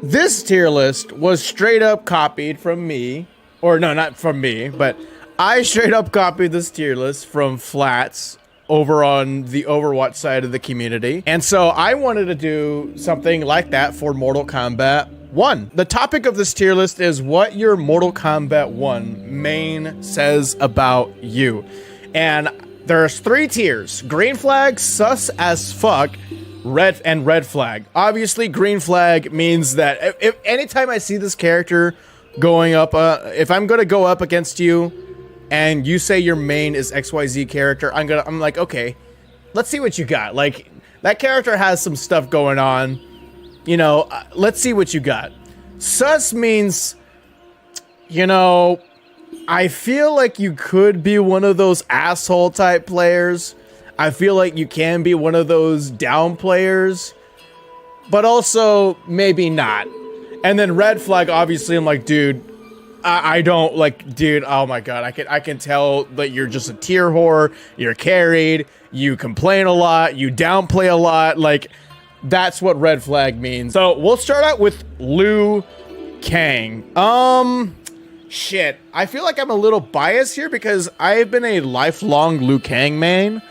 This tier list was straight up copied from me, or no, not from me, but I straight up copied this tier list from Flats over on the Overwatch side of the community. And so I wanted to do something like that for Mortal Kombat 1. The topic of this tier list is what your Mortal Kombat 1 main says about you. And there's 3 tiers: green flag, sus as fuck, red flag. Obviously, green flag means that if anytime I see this character going up, if I'm gonna go up against you and you say your main is XYZ character, I'm like, okay, let's see what you got. Like, that character has some stuff going on, you know, let's see what you got. Sus means, you know, I feel like you could be one of those asshole type players. I feel like you can be one of those down players, but also maybe not. And then red flag, obviously, I'm like, dude, I don't like, dude, oh my god, I can tell that you're just a tier whore, you're carried, you complain a lot, you downplay a lot, like, that's what red flag means. So we'll start out with Liu Kang. Shit, I feel like I'm a little biased here because I've been a lifelong Liu Kang main,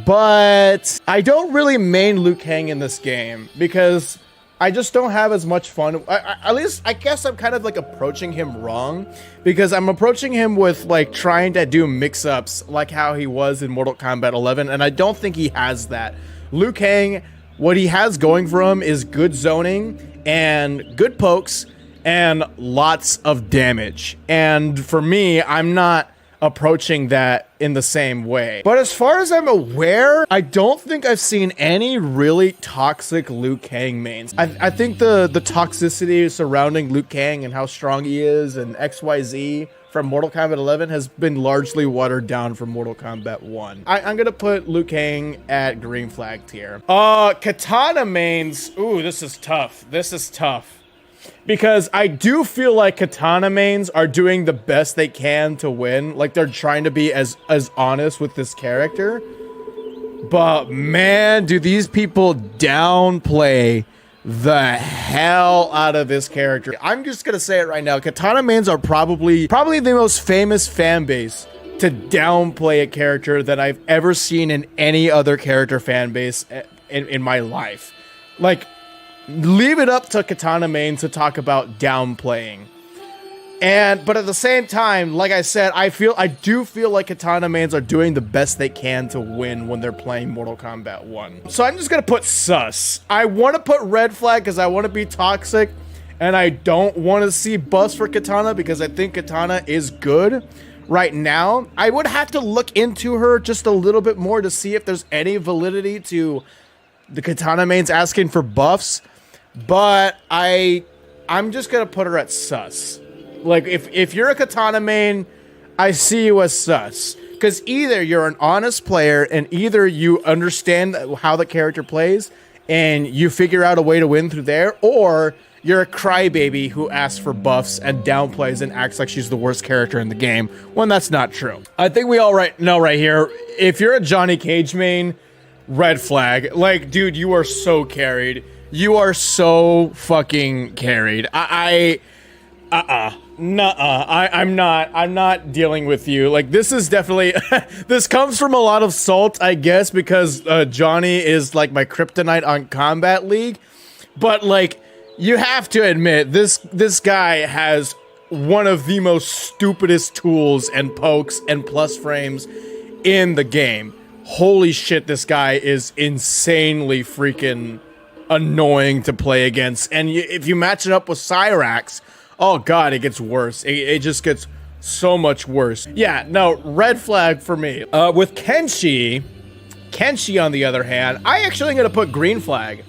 but I don't really main Liu Kang in this game because I just don't have as much fun. At least, I guess I'm kind of like approaching him wrong, because I'm approaching him with like trying to do mix-ups like how he was in Mortal Kombat 11, and I don't think he has that. Liu Kang, what he has going for him is good zoning and good pokes and lots of damage. And for me, I'm not approaching that in the same way. But as far as I'm aware, I don't think I've seen any really toxic Liu Kang mains. I think the toxicity surrounding Liu Kang and how strong he is and XYZ from Mortal Kombat 11 has been largely watered down from Mortal Kombat 1. I'm gonna put Liu Kang at green flag tier. Katana mains, ooh, this is tough. This is tough. Because I do feel like Katana mains are doing the best they can to win. Like, they're trying to be as honest with this character. But man, do these people downplay the hell out of this character. I'm just gonna say it right now. Katana mains are probably the most famous fan base to downplay a character that I've ever seen in any other character fan base in my life. Like, leave it up to Katana main to talk about downplaying. But at the same time, like I said, I do feel like Katana mains are doing the best they can to win when they're playing Mortal Kombat 1. So I'm just gonna put sus. I want to put red flag because I want to be toxic, and I don't want to see buffs for Katana because I think Katana is good right now. I would have to look into her just a little bit more to see if there's any validity to the Katana mains asking for buffs. But I'm just gonna put her at sus. Like, if you're a Katana main, I see you as sus. Because either you're an honest player and either you understand how the character plays and you figure out a way to win through there, or you're a crybaby who asks for buffs and downplays and acts like she's the worst character in the game, when that's not true. I think we all know right here, if you're a Johnny Cage main, red flag. Like, dude, you are so carried. You are so fucking carried. I'm not dealing with you. Like, this is definitely, this comes from a lot of salt, I guess, because Johnny is like my kryptonite on Combat League. But like, you have to admit, this guy has one of the most stupidest tools and pokes and plus frames in the game. Holy shit, this guy is insanely freaking annoying to play against. And if you match it up with Cyrax, oh god, it gets worse. It just gets so much worse. Yeah, no, red flag for me. With Kenshi on the other hand, I actually am gonna put green flag,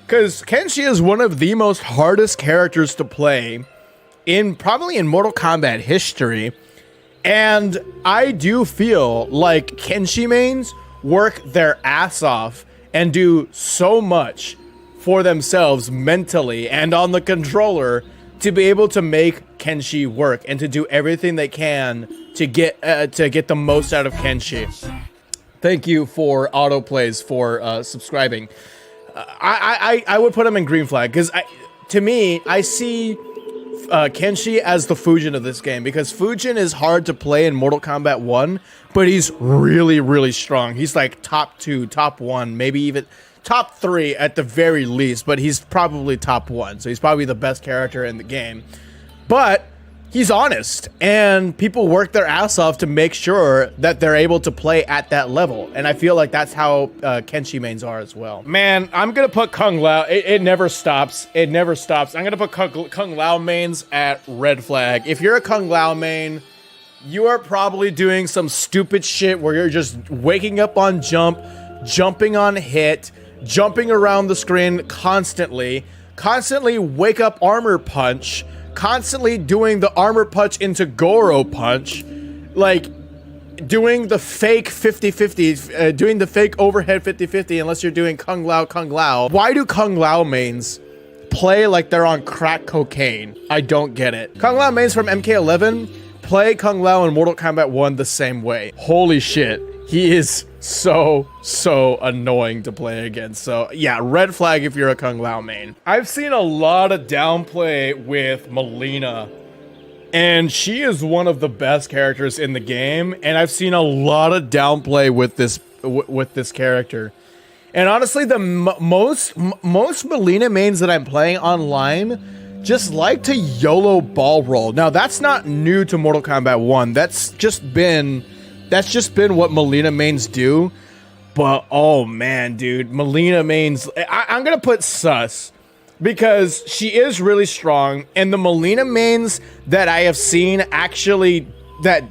because Kenshi is one of the most hardest characters to play probably in Mortal Kombat history. And I do feel like Kenshi mains work their ass off and do so much for themselves mentally and on the controller to be able to make Kenshi work and to do everything they can to get the most out of Kenshi. Thank you for autoplays for subscribing. I would put him in green flag because to me, I see Kenshi as the Fujin of this game, because Fujin is hard to play in Mortal Kombat 1, but he's really, really strong. He's like top 2, top 1, maybe even top 3 at the very least, but he's probably top 1, so he's probably the best character in the game. But he's honest, and people work their ass off to make sure that they're able to play at that level, and I feel like that's how Kenshi mains are as well. Man, I'm gonna put Kung Lao. It never stops. It never stops. I'm gonna put Kung Lao mains at red flag. If you're a Kung Lao main, you are probably doing some stupid shit where you're just waking up on jump, jumping on hit, jumping around the screen constantly wake up armor punch, constantly doing the armor punch into Goro punch, like doing the fake 50-50, doing the fake overhead 50-50 unless you're doing Kung Lao. Why do Kung Lao mains play like they're on crack cocaine? I don't get it. Kung Lao mains from MK11 play Kung Lao in Mortal Kombat 1 the same way. Holy shit. He is so annoying to play against. So yeah, red flag if you're a Kung Lao main. I've seen a lot of downplay with Melina, and she is one of the best characters in the game, and I've seen a lot of downplay with this character. And honestly, the most Melina mains that I'm playing online just like to YOLO ball roll. Now that's not new to Mortal Kombat 1. That's just been what Melina mains do. But oh man, dude, Melina mains, I'm gonna put sus, because she is really strong, and the Melina mains that I have seen actually that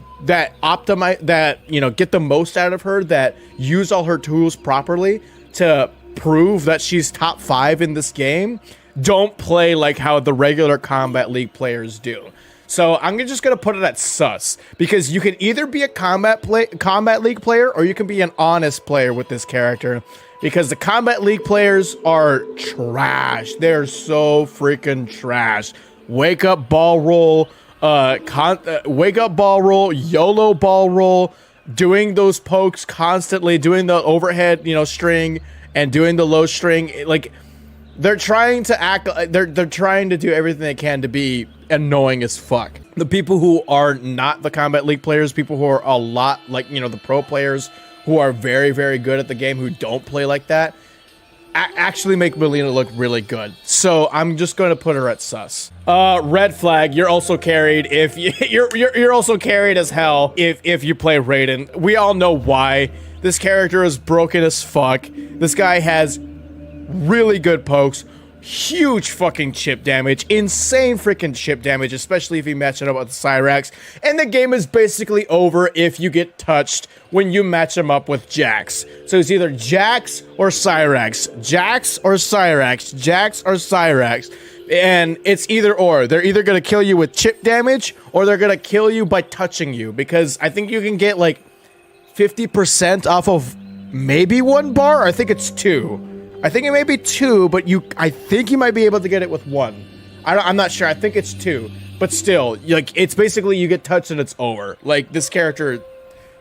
optimize, that, you know, get the most out of her, that use all her tools properly to prove that she's top 5 in this game, don't play like how the regular Combat League players do. So I'm just gonna put it at sus, because you can either be a Combat League player or you can be an honest player with this character, because the Combat League players are trash. They're so freaking trash. Wake up ball roll, wake up ball roll, YOLO ball roll, doing those pokes constantly, doing the overhead, you know, string, and doing the low string. Like, they're trying to act, they're trying to do everything they can to be annoying as fuck. The people who are not the Combat League players, people who are a lot like, you know, the pro players who are very, very good at the game, who don't play like that, actually make Melina look really good. So I'm just going to put her at sus. Red flag, you're also carried if you're also carried as hell if you play Raiden. We all know why. This character is broken as fuck. This guy has really good pokes, huge fucking chip damage, insane freaking chip damage, especially if you match it up with Cyrax. And the game is basically over if you get touched when you match him up with Jax. So it's either Jax or Cyrax, Jax or Cyrax, Jax or Cyrax. And it's either or. They're either gonna kill you with chip damage or they're gonna kill you by touching you, because I think you can get like 50% off of maybe 1 bar. I think it's 2. I think it may be 2, but I think you might be able to get it with 1. I'm not sure. I think it's 2, but still, like, it's basically you get touched and it's over. Like, this character,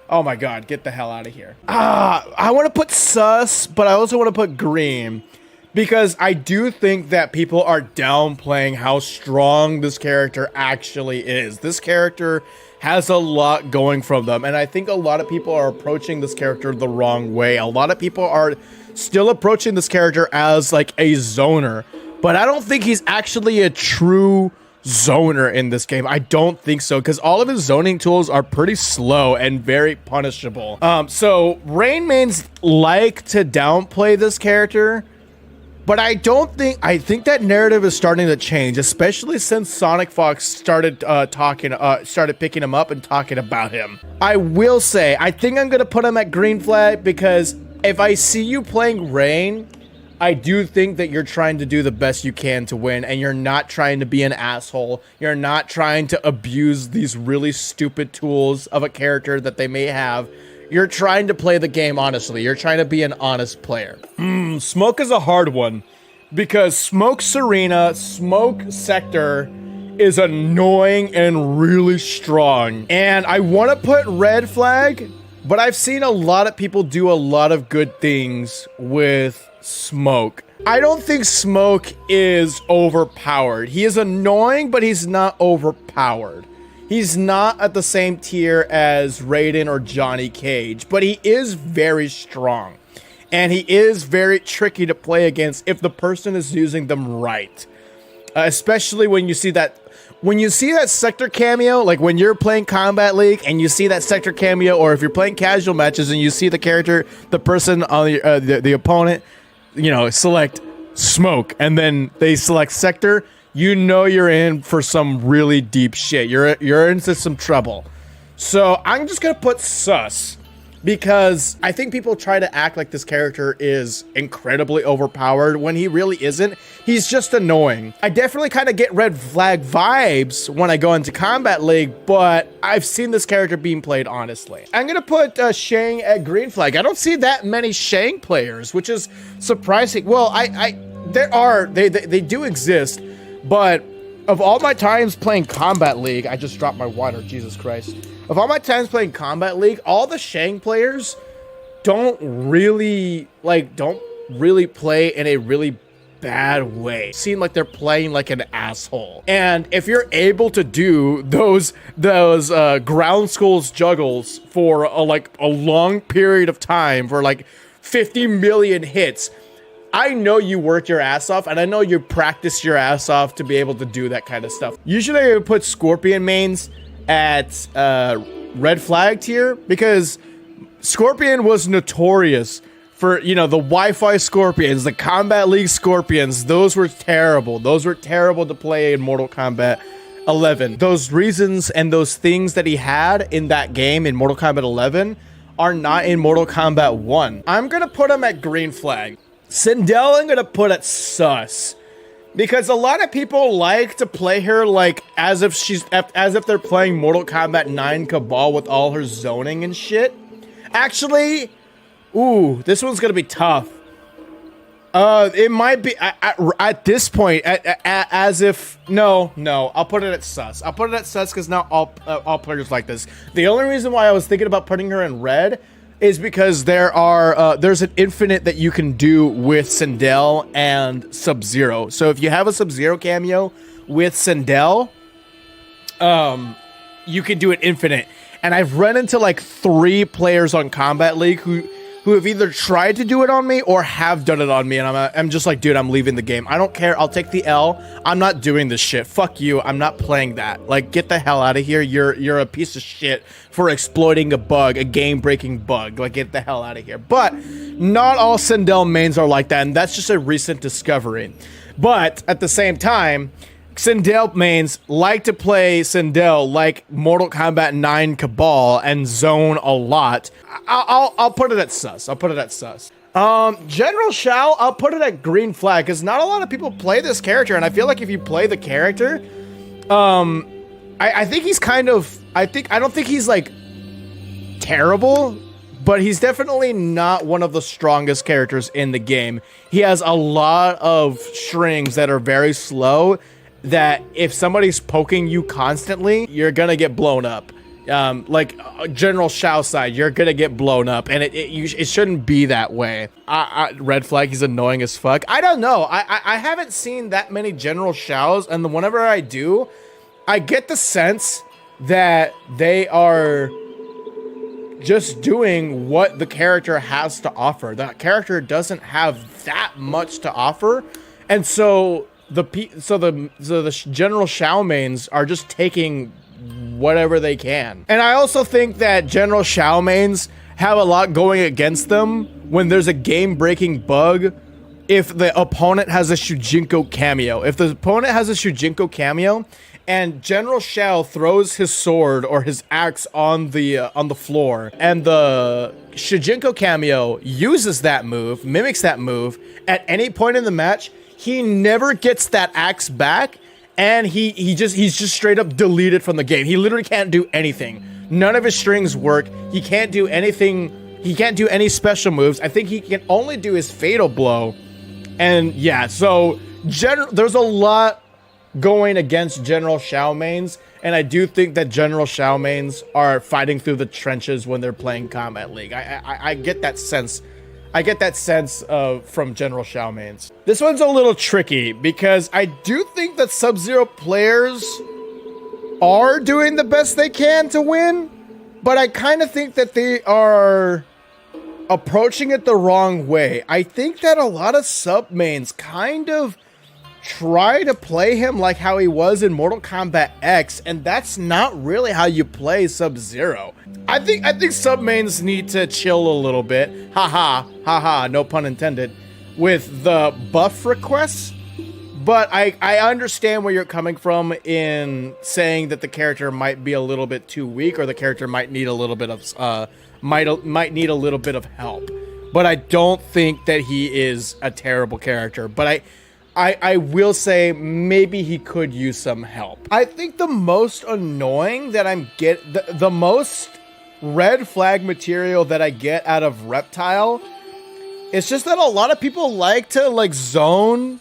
oh my god, get the hell out of here. I want to put sus, but I also want to put green, because I do think that people are downplaying how strong this character actually is. This character has a lot going from them, and I think a lot of people are approaching this character the wrong way. A lot of people are still approaching this character as like a zoner, but I don't think he's actually a true zoner in this game. I don't think so, because all of his zoning tools are pretty slow and very punishable. So Rain mains like to downplay this character, but I think that narrative is starting to change, especially since Sonic Fox started started picking him up and talking about him. I will say, I think I'm gonna put him at green flag, because if I see you playing Rain, I do think that you're trying to do the best you can to win, and you're not trying to be an asshole. You're not trying to abuse these really stupid tools of a character that they may have. You're trying to play the game honestly. You're trying to be an honest player. Smoke is a hard one, because Smoke Serena, Smoke Sector is annoying and really strong. And I want to put red flag, but I've seen a lot of people do a lot of good things with Smoke. I don't think Smoke is overpowered. He is annoying, but he's not overpowered. He's not at the same tier as Raiden or Johnny Cage, but he is very strong. And he is very tricky to play against if the person is using them right. Especially when you see that sector cameo, like when you're playing Kombat League and you see that sector cameo, or if you're playing casual matches and you see the person on the opponent, you know, select Smoke and then they select sector, you know you're in for some really deep shit. You're into some trouble. So I'm just gonna put sus. Because I think people try to act like this character is incredibly overpowered when he really isn't. He's just annoying. I definitely kind of get red flag vibes when I go into Kombat League, but I've seen this character being played honestly. I'm going to put Shang at green flag. I don't see that many Shang players, which is surprising. Well, they do exist, but of all my times playing Kombat League, I just dropped my water, Jesus Christ. Of all my times playing Kombat League, all the Shang players don't really play in a really bad way. Seem like they're playing like an asshole. And if you're able to do those ground skulls juggles for a long period of time, for like 50 million hits, I know you work your ass off, and I know you practice your ass off to be able to do that kind of stuff. Usually I would put Scorpion mains at red flag tier, because Scorpion was notorious for, you know, the Wi-Fi Scorpions, the Kombat League Scorpions. Those were terrible. Those were terrible to play in Mortal Kombat 11. Those reasons and those things that he had in that game in Mortal Kombat 11 are not in Mortal Kombat 1. I'm gonna put him at green flag. Sindel, I'm gonna put at sus. Because a lot of people like to play her like as if they're playing Mortal Kombat 9 Cabal with all her zoning and shit. Actually, ooh, this one's gonna be tough. It might be at this point as if no, I'll put it at sus. I'll put it at sus because not all players like this. The only reason why I was thinking about putting her in red is because there's an infinite that you can do with Sindel and Sub-Zero. So if you have a Sub-Zero cameo with Sindel, you can do an infinite. And I've run into like 3 players on Kombat League who have either tried to do it on me or have done it on me, and I'm just like, dude, I'm leaving the game. I don't care. I'll take the L. I'm not doing this shit. Fuck you. I'm not playing that. Like, get the hell out of here. You're a piece of shit for exploiting a bug, a game-breaking bug. Like, get the hell out of here. But not all Sindel mains are like that, and that's just a recent discovery. But at the same time, Sindel mains like to play Sindel like Mortal Kombat 9 Cabal and zone a lot. I'll put it at sus. I'll put it at sus. General Shao, I'll put it at green flag because not a lot of people play this character, and I feel like if you play the character, I think he's kind of, I don't think he's like terrible, but he's definitely not one of the strongest characters in the game. He has a lot of strings that are very slow, that if somebody's poking you constantly, you're gonna get blown up. Like General Shao side, you're gonna get blown up, and it shouldn't be that way. Red flag, he's annoying as fuck. I don't know. I haven't seen that many General Shaos, and whenever I do, I get the sense that they are just doing what the character has to offer. The character doesn't have that much to offer, and so the General Shao mains are just taking whatever they can. And I also think that General Shao mains have a lot going against them when there's a game-breaking bug. If the opponent has a Shujinko cameo, and General Shao throws his sword or his axe on the floor, and the Shujinko cameo uses that move, mimics that move at any point in the match, he never gets that axe back, and he's just straight up deleted from the game. He literally can't do anything. None of his strings work. He can't do anything. He can't do any special moves. I think he can only do his fatal blow. And yeah, so there's a lot going against General Shao mains, and I do think that General Shao mains are fighting through the trenches when they're playing Kombat League. I get that sense. I get that sense from general Xiao mains. This one's a little tricky because I do think that Sub-Zero players are doing the best they can to win, but I kind of think that they are approaching it the wrong way. I think that a lot of sub mains kind of try to play him like how he was in Mortal Kombat X, and that's not really how you play Sub-Zero. I think sub mains need to chill a little bit. Haha, no pun intended, with the buff requests. But I understand where you're coming from in saying that the character might be a little bit too weak, or the character might need a little bit of might need a little bit of help. But I don't think that he is a terrible character. But I will say maybe he could use some help. I think the most annoying that the most red flag material that I get out of Reptile, it's just that a lot of people like to like zone.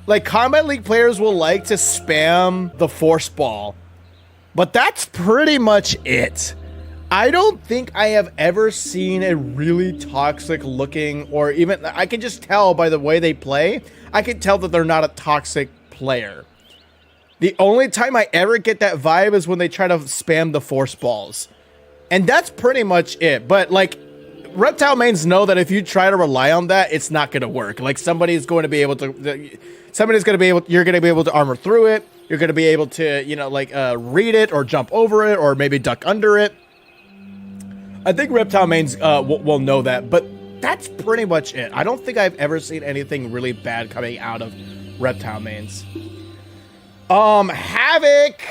Like, Combat League players will like to spam the force ball, but that's pretty much it. I don't think I have ever seen a really toxic looking, or even, I can just tell by the way they play, I can tell that they're not a toxic player. The only time I ever get that vibe is when they try to spam the force balls. And that's pretty much it. But, like, Reptile mains know that if you try to rely on that, it's not going to work. Like, somebody's going to be able to, you're going to be able to armor through it. You're going to be able to, you know, like, read it or jump over it or maybe duck under it. I think Reptile mains will know that, but that's pretty much it. I don't think I've ever seen anything really bad coming out of Reptile mains. Havoc.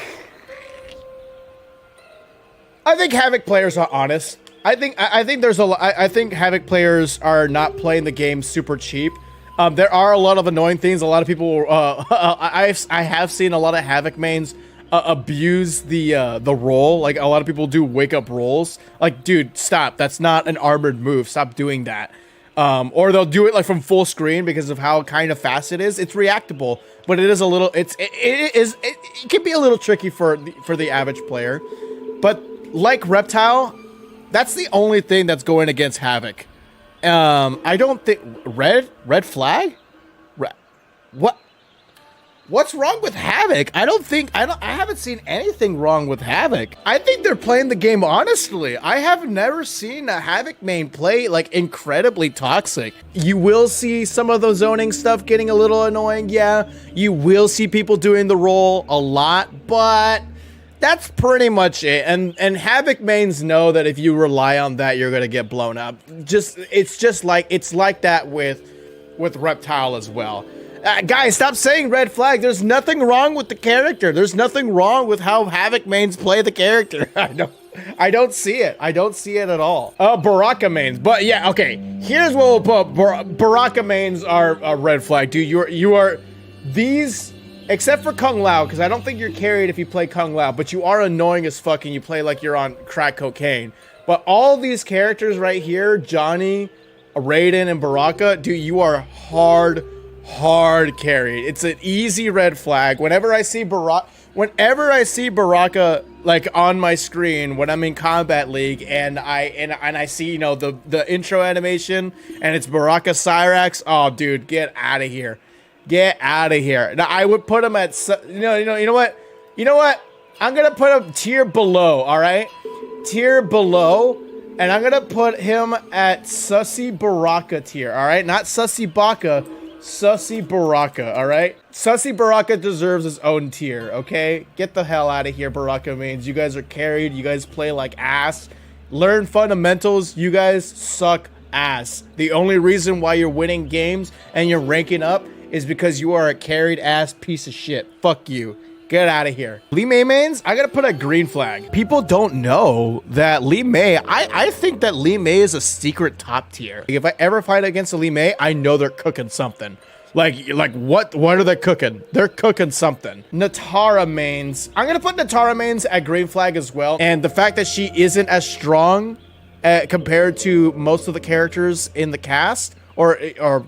I think Havoc players are honest. I think Havoc players are not playing the game super cheap. There are a lot of annoying things. A lot of people, I have seen a lot of Havoc mains abuse the roll. Like, a lot of people do wake up rolls. Like, dude, stop. That's not an armored move. Stop doing that. Or they'll do it like from full screen because of how kind of fast it is. It's reactable, but it is a little. It can be a little tricky for the average player. But like Reptile, that's the only thing that's going against Havoc. I don't think red flag. What's wrong with Havoc? I haven't seen anything wrong with Havoc. I think they're playing the game honestly. I have never seen a Havoc main play like incredibly toxic. You will see some of the zoning stuff getting a little annoying. Yeah, you will see people doing the roll a lot, but that's pretty much it. And Havoc mains know that if you rely on that, you're gonna get blown up. It's like that with Reptile as well. Guys, stop saying red flag. There's nothing wrong with the character. There's nothing wrong with how Havoc mains play the character. I don't see it. I don't see it at all. Baraka mains. But yeah, okay. Here's what we'll put. Baraka mains are a red flag. Dude, you are these, except for Kung Lao, because I don't think you're carried if you play Kung Lao, but you are annoying as fuck and you play like you're on crack cocaine. But all these characters right here, Johnny, Raiden, and Baraka, dude, you are hard carried. It's an easy red flag. Whenever I see Baraka like on my screen when I'm in Combat League and I see, you know, the intro animation and it's Baraka Cyrax, oh dude, get out of here. Get out of here. Now I would put him at you know what? I'm going to put him tier below, all right? Tier below. And I'm going to put him at Sussy Baraka tier, all right? Not Sussy Baka. Sussy Baraka, alright? Sussy Baraka deserves his own tier, okay? Get the hell out of here, Baraka mains. You guys are carried. You guys play like ass. Learn fundamentals. You guys suck ass. The only reason why you're winning games and you're ranking up is because you are a carried ass piece of shit. Fuck you. Get out of here. Lee Mei mains, I gotta put a green flag. People don't know that Lee Mei, I think that Lee Mei is a secret top tier. If I ever fight against a Lee Mei, I know they're cooking something. Like what are they cooking? They're cooking something. Natara mains, I'm gonna put Natara mains at green flag as well. And the fact that she isn't as strong compared to most of the characters in the cast or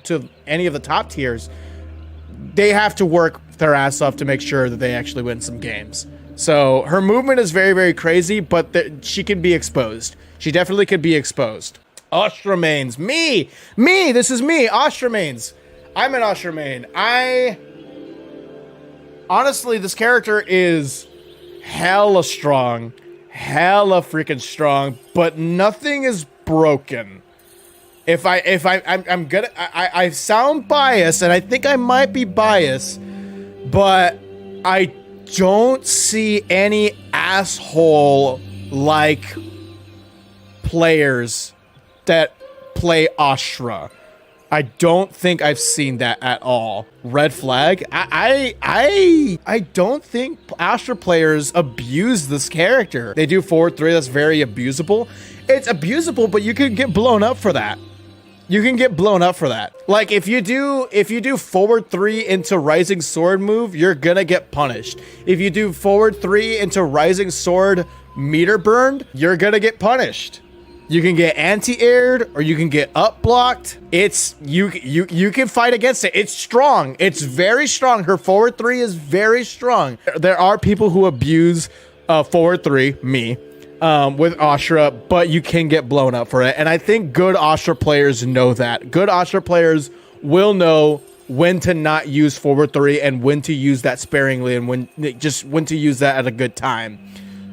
to any of the top tiers, they have to work their ass off to make sure that they actually win some games. So her movement is very, very crazy, but she can be exposed. She definitely could be exposed. Astra mains. Me, this is me, Astra mains. I'm an Astra main. Honestly, this character is hella strong. Hella freaking strong, but nothing is broken. I sound biased, and I think I might be biased, but I don't see any asshole like players that play Astra. I don't think I've seen that at all. Red flag. I don't think Astra players abuse this character. They do forward 3. That's very abusable. It's abusable, but you can get blown up for that. You can get blown up for that. Like if you do forward 3 into Rising Sword move, you're gonna get punished. If you do forward 3 into Rising Sword meter burned, you're gonna get punished. You can get anti-aired or you can get up blocked. It's you can fight against it. It's strong. It's very strong. Her forward 3 is very strong. There are people who abuse forward 3, me, with Astra, but you can get blown up for it. And I think good Astra players know that. Good Astra players will know when to not use forward 3 and when to use that sparingly and when to use that at a good time.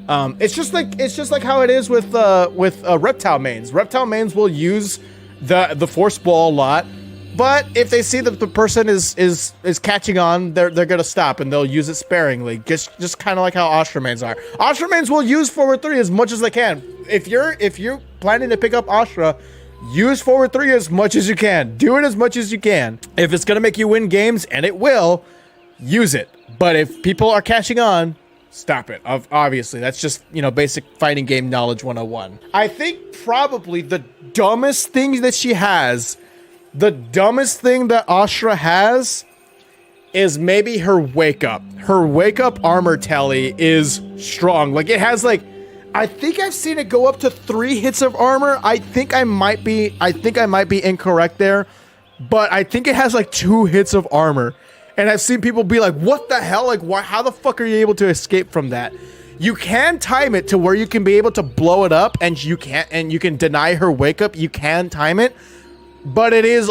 It's just like how it is with reptile mains. Reptile mains will use the force ball a lot, but if they see that the person is catching on, they're gonna stop and they'll use it sparingly. Just kind of like how Astra mains are. Astra mains will use forward 3 as much as they can. If you're planning to pick up Astra, use forward 3 as much as you can. Do it as much as you can. If it's gonna make you win games, and it will, use it. But if people are catching on, stop it. Obviously, that's just, basic fighting game knowledge 101. I think probably the dumbest thing that she has, the dumbest thing that Astra has, is maybe her wake up. Her wake up armor tally is strong. Like it has I think I've seen it go up to 3 hits of armor. I think I might be incorrect there, but I think it has 2 hits of armor. And I've seen people be like, what the hell? Like, why? How the fuck are you able to escape from that? You can time it to where you can be able to blow it up, and you can deny her wake up. You can time it, but it is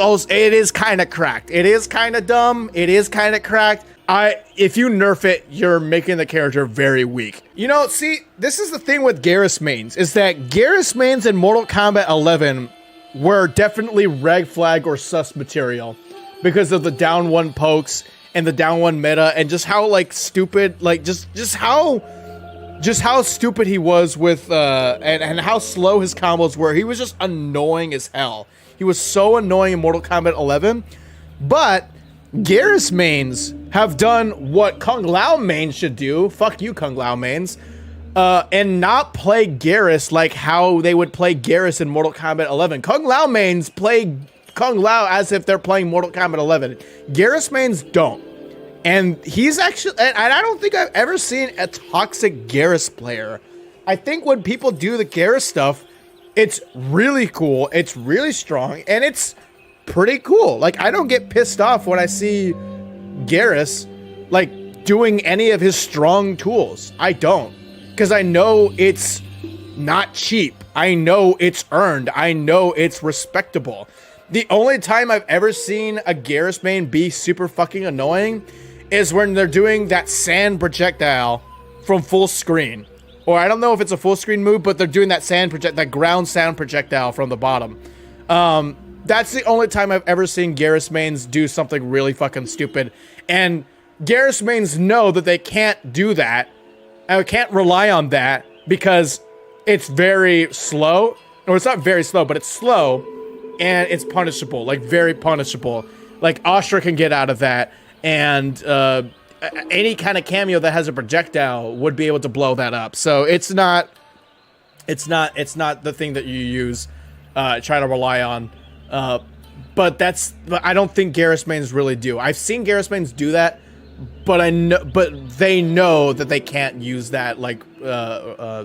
kind of cracked. It is kind of dumb. It is kind of cracked. If you nerf it, you're making the character very weak. See, this is the thing with Garrus mains, is that Garrus mains in Mortal Kombat 11 were definitely red flag or sus material, because of the down 1 pokes and the down 1 meta and just how stupid, just how stupid he was with and how slow his combos were. He was just annoying as hell. He was so annoying in Mortal Kombat 11. But Garrus mains have done what Kung Lao mains should do. Fuck you, Kung Lao mains. And not play Garrus like how they would play Garrus in Mortal Kombat 11. Kung Lao mains play Kung Lao as if they're playing Mortal Kombat 11. Garrus mains don't. And he's actually, and I don't think I've ever seen a toxic Garrus player. I think when people do the Garrus stuff, it's really cool, it's really strong, and it's pretty cool. I don't get pissed off when I see Garrus, doing any of his strong tools. I don't. Because I know it's not cheap. I know it's earned. I know it's respectable. The only time I've ever seen a Garrus main be super fucking annoying is when they're doing that sand projectile from full screen. Or I don't know if it's a full screen move, but they're doing that ground sound projectile from the bottom. That's the only time I've ever seen Garrus mains do something really fucking stupid. And Garrus mains know that they can't do that. I can't rely on that because it's very slow. Or it's not very slow, but it's slow. And it's punishable, very punishable. Astra can get out of that, and any kind of cameo that has a projectile would be able to blow that up. So it's not the thing that you use, try to rely on. But I don't think Garrus mains really do. I've seen Garrus mains do that, but they know that they can't use that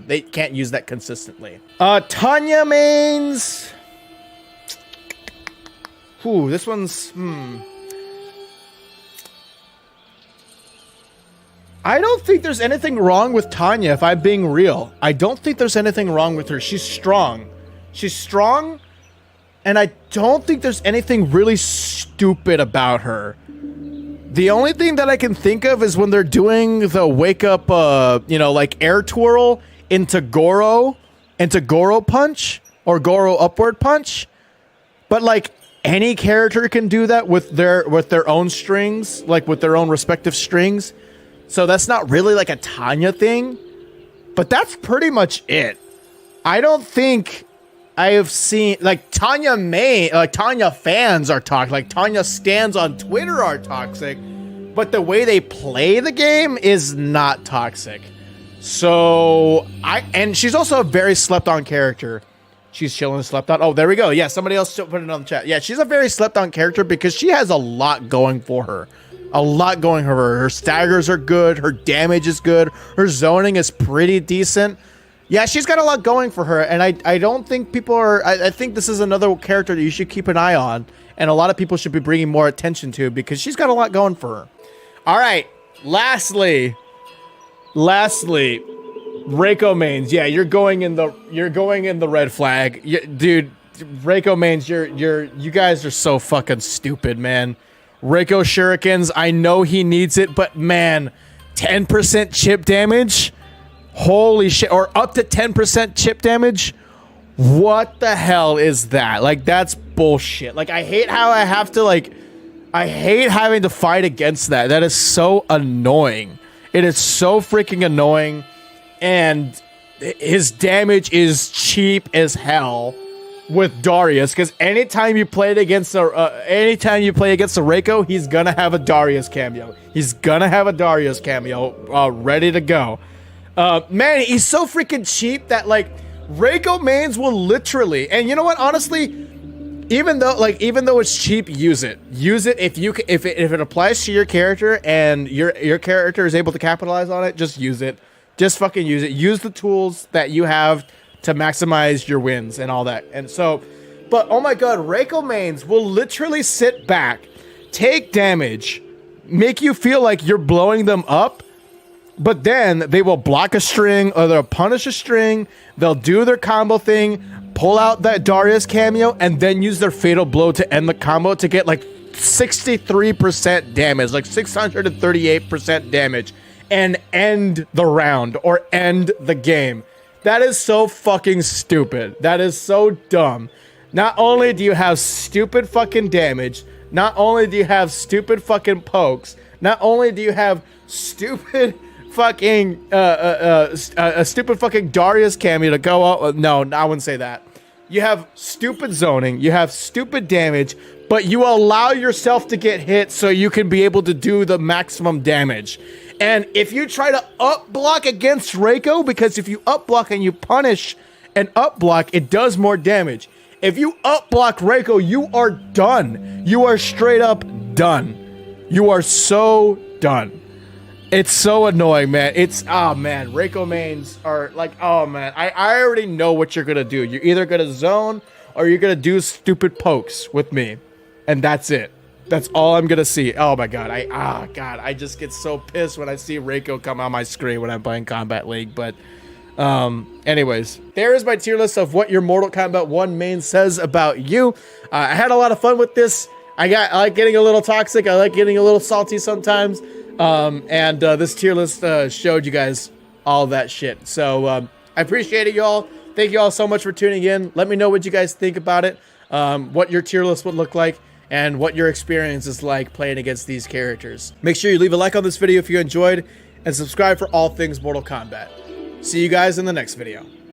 they can't use that consistently. Tanya mains. Ooh, this one's, I don't think there's anything wrong with Tanya, if I'm being real. I don't think there's anything wrong with her. She's strong. She's strong, and I don't think there's anything really stupid about her. The only thing that I can think of is when they're doing the wake up, you know, like air twirl into Goro punch or Goro upward punch. But like any character can do that with their own strings, like with their own respective strings. So that's not really like a Tanya thing, but that's pretty much it. I don't think I have seen like Tanya fans are toxic, like Tanya stands on Twitter are toxic, but the way they play the game is not toxic. So and she's also a very slept on character. She's chilling, slept on. Oh, there we go. Yeah, somebody else put it on the chat. Yeah, she's a very slept on character because she has a lot going for her. A lot going for her. Her staggers are good. Her damage is good. Her zoning is pretty decent. Yeah, she's got a lot going for her. And I don't think people are... I think this is another character that you should keep an eye on. And a lot of people should be bringing more attention to because she's got a lot going for her. All right. Lastly, Reiko mains. Yeah, you're going in the red flag. Dude, Reiko mains, you guys are so fucking stupid, man. Reiko shurikens, I know he needs it, but man, 10% chip damage? Holy shit, or up to 10% chip damage? What the hell is that? Like, that's bullshit. Like, I hate how I have to, like, I hate having to fight against that. That is so annoying. It is so freaking annoying. And his damage is cheap as hell with Darius, because anytime you play against a Reiko, he's gonna have a Darius cameo. He's gonna have a Darius cameo ready to go. Man, he's so freaking cheap that like Reiko mains will literally, and you know what? Honestly, even though it's cheap, use it. Use it if it applies to your character and your character is able to capitalize on it. Just use it. Just fucking use it. Use the tools that you have to maximize your wins and all that. And so, but oh my god, Reiko mains will literally sit back, take damage, make you feel like you're blowing them up, but then they will block a string or they'll punish a string, they'll do their combo thing, pull out that Darius cameo, and then use their fatal blow to end the combo to get like 63% damage, like 638% damage. And end the round or end the game. That is so fucking stupid. That is so dumb. Not only do you have stupid fucking damage, not only do you have stupid fucking pokes, not only do you have stupid fucking a stupid fucking Darius cameo to go out. No, I wouldn't say that. You have stupid zoning, you have stupid damage, but you allow yourself to get hit so you can be able to do the maximum damage. And if you try to up block against Reiko, because if you up block and you punish an up block, it does more damage. If you up block Reiko, you are done. You are straight up done. You are so done. It's so annoying, man. Oh man, Reiko mains are like, oh man, I already know what you're gonna do. You're either gonna zone or you're gonna do stupid pokes with me. And that's it. That's all I'm gonna see. Oh my god, I just get so pissed when I see Reiko come on my screen when I'm playing Kombat League. But anyways, there is my tier list of what your Mortal Kombat 1 main says about you. I had a lot of fun with this. I like getting a little toxic. I like getting a little salty sometimes. And this tier list showed you guys all that shit. So I appreciate it, y'all. Thank you all so much for tuning in. Let me know what you guys think about it, what your tier list would look like, and what your experience is like playing against these characters. Make sure you leave a like on this video if you enjoyed, and subscribe for all things Mortal Kombat. See you guys in the next video.